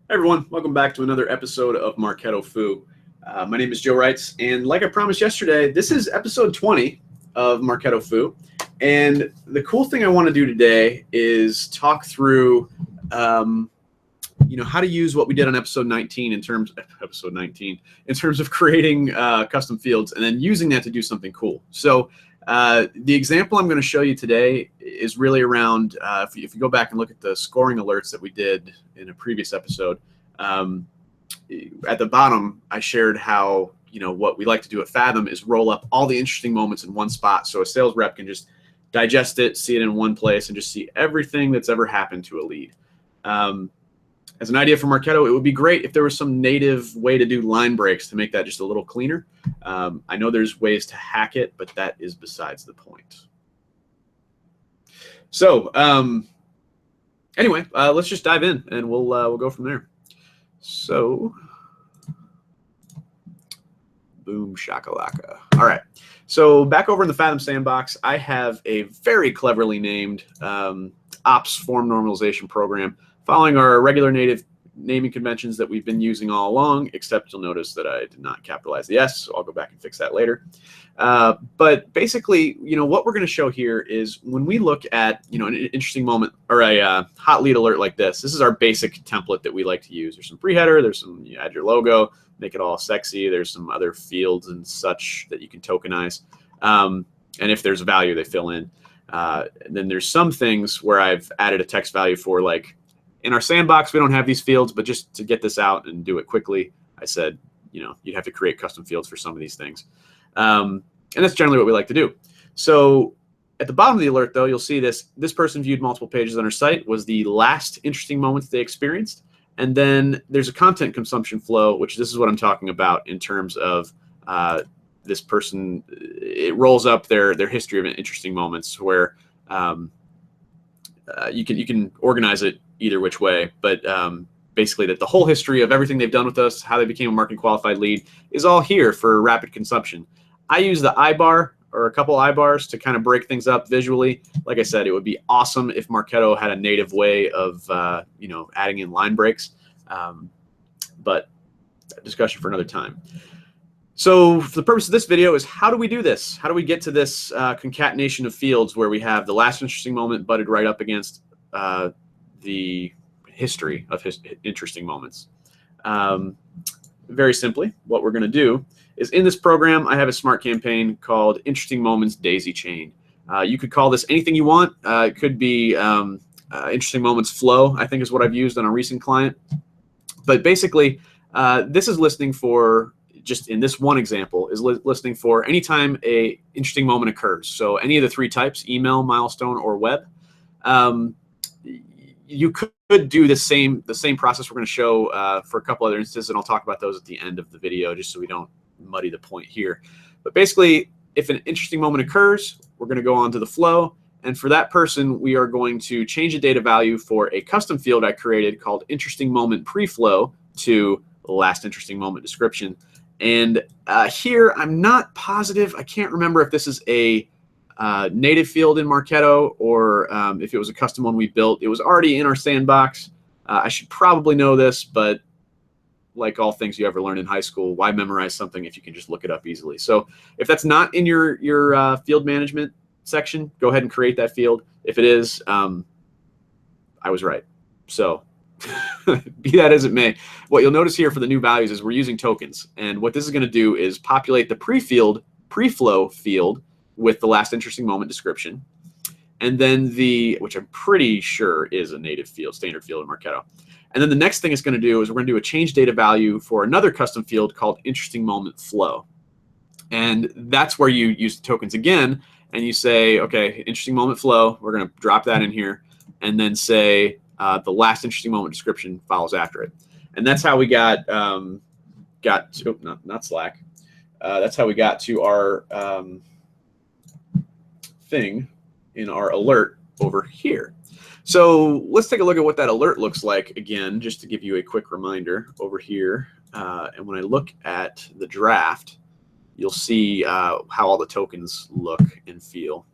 Hey everyone, welcome back to another episode of Marketo-Fu. My name is Joe Wrights, and like I promised yesterday, this is episode 20 of Marketo-Fu. And the cool thing I want to do today is talk through, how to use what we did on episode 19 in terms of creating custom fields and then using that to do something cool. So the example I'm going to show you today is really around, if you go back and look at the scoring alerts that we did in a previous episode, at the bottom, I shared how, what we like to do at Fathom is roll up all the interesting moments in one spot. So a sales rep can just digest it, see it in one place, and just see everything that's ever happened to a lead. As an idea for Marketo, it would be great if there was some native way to do line breaks to make that just a little cleaner. I know there's ways to hack it, but that is besides the point. So anyway, let's just dive in and we'll go from there. So boom shakalaka. All right. So back over in the Fathom sandbox, I have a very cleverly named ops form normalization program following our regular native naming conventions that we've been using all along, except you'll notice that I did not capitalize the S, so I'll go back and fix that later. But basically, what we're going to show here is when we look at, an interesting moment or a hot lead alert like this is our basic template that we like to use. There's some pre-header, there's some, you add your logo, make it all sexy. There's some other fields and such that you can tokenize. And if there's a value, they fill in. And then there's some things where I've added a text value for, like, in our sandbox, we don't have these fields, but just to get this out and do it quickly, I said, you'd have to create custom fields for some of these things. And that's generally what we like to do. So at the bottom of the alert, though, you'll see this person viewed multiple pages on our site was the last interesting moments they experienced. And then there's a content consumption flow, which this is what I'm talking about in terms of this person. It rolls up their history of interesting moments where you can organize it either which way, but basically that the whole history of everything they've done with us, how they became a marketing qualified lead, is all here for rapid consumption. I use the iBar or a couple iBars to kind of break things up visually. Like I said, it would be awesome if Marketo had a native way of adding in line breaks, but discussion for another time. So for the purpose of this video is, how do we do this? How do we get to this concatenation of fields where we have the last interesting moment butted right up against the history of interesting moments? Very simply, what we're going to do is, in this program, I have a smart campaign called Interesting Moments Daisy Chain. You could call this anything you want. It could be Interesting Moments Flow, I think is what I've used on a recent client. But basically, this is listening for, just in this one example, is listening for anytime a interesting moment occurs. So any of the three types, email, milestone, or web. You could do the same process we're going to show for a couple other instances, and I'll talk about those at the end of the video just so we don't muddy the point here. But basically, if an interesting moment occurs, we're going to go on to the flow, and for that person, we are going to change the data value for a custom field I created called Interesting Moment Pre-Flow to last interesting moment description. And here, I'm not positive. I can't remember if this is a native field in Marketo or if it was a custom one we built. It was already in our sandbox. I should probably know this, but like all things you ever learn in high school, why memorize something if you can just look it up easily? So if that's not in your field management section, go ahead and create that field. If it is, I was right. So be that as it may, what you'll notice here for the new values is we're using tokens. And what this is going to do is populate the pre-flow field with the last interesting moment description. And then which I'm pretty sure is a native field, standard field in Marketo. And then the next thing it's going to do is we're going to do a change data value for another custom field called Interesting Moment Flow. And that's where you use the tokens again, and you say, okay, Interesting Moment Flow, we're going to drop that in here, and then say the last interesting moment description follows after it. And that's how we got to, not Slack. That's how we got to our thing in our alert over here. So let's take a look at what that alert looks like again, just to give you a quick reminder over here. And when I look at the draft, you'll see how all the tokens look and feel.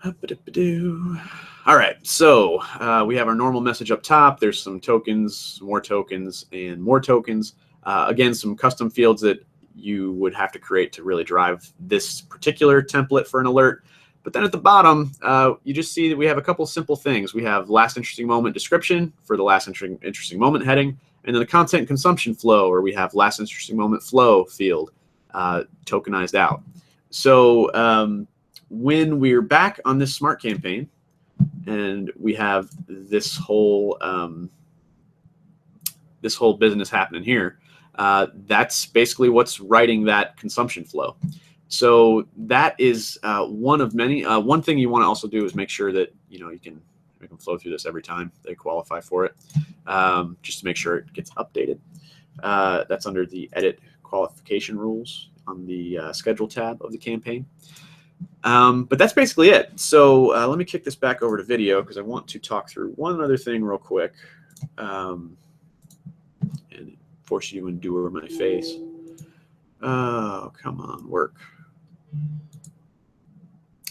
All right, so we have our normal message up top. There's some tokens, more tokens, and more tokens. Again, some custom fields that you would have to create to really drive this particular template for an alert. But then at the bottom, you just see that we have a couple simple things. We have last interesting moment description for the last interesting moment heading, and then the content consumption flow, where we have last interesting moment flow field tokenized out. So when we're back on this smart campaign and we have this whole business happening here, that's basically what's writing that consumption flow. So that is one of many. One thing you want to also do is make sure that you can make them flow through this every time they qualify for it, just to make sure it gets updated. That's under the edit qualification rules on the schedule tab of the campaign. But that's basically it. So let me kick this back over to video because I want to talk through one other thing real quick and force you to endure my face. Oh, come on, work.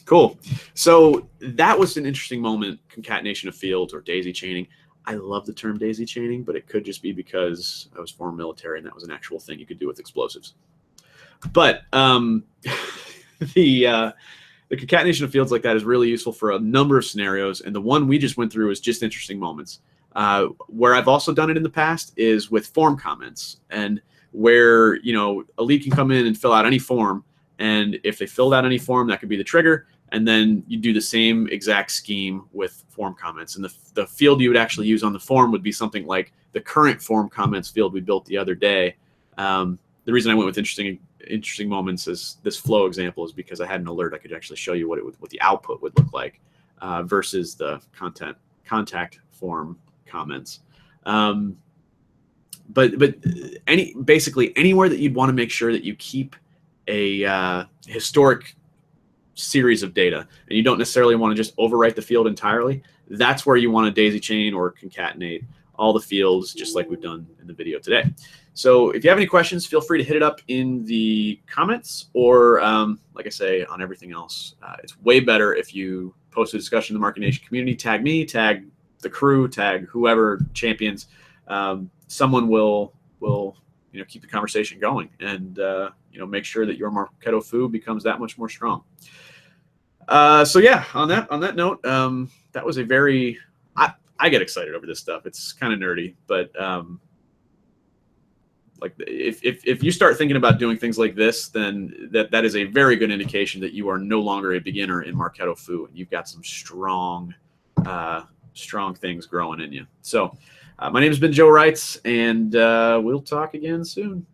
Cool. So that was an interesting moment, concatenation of fields or daisy chaining. I love the term daisy chaining, but it could just be because I was former military and that was an actual thing you could do with explosives. But the concatenation of fields like that is really useful for a number of scenarios. And the one we just went through is just interesting moments. Where I've also done it in the past is with form comments, and where a lead can come in and fill out any form. And if they filled out any form, that could be the trigger. And then you do the same exact scheme with form comments. And the field you would actually use on the form would be something like the current form comments field we built the other day. The reason I went with interesting moments as this flow example is because I had an alert I could actually show you what the output would look like versus the contact form comments. But basically anywhere that you'd want to make sure that you keep a historic series of data and you don't necessarily want to just overwrite the field entirely, that's where you want to daisy chain or concatenate all the fields, just like we've done in the video today. So if you have any questions, feel free to hit it up in the comments, or like I say, on everything else. It's way better if you post a discussion in the Marketo-Nation community, tag me, tag the crew, tag whoever champions. Someone will keep the conversation going and make sure that your Marketo-Fu becomes that much more strong. So yeah, on that note, that was a very I get excited over this stuff. It's kind of nerdy, but like if you start thinking about doing things like this, then that is a very good indication that you are no longer a beginner in Marketo-Fu and you've got some strong things growing in you. So my name has been Joe Wrights, and we'll talk again soon.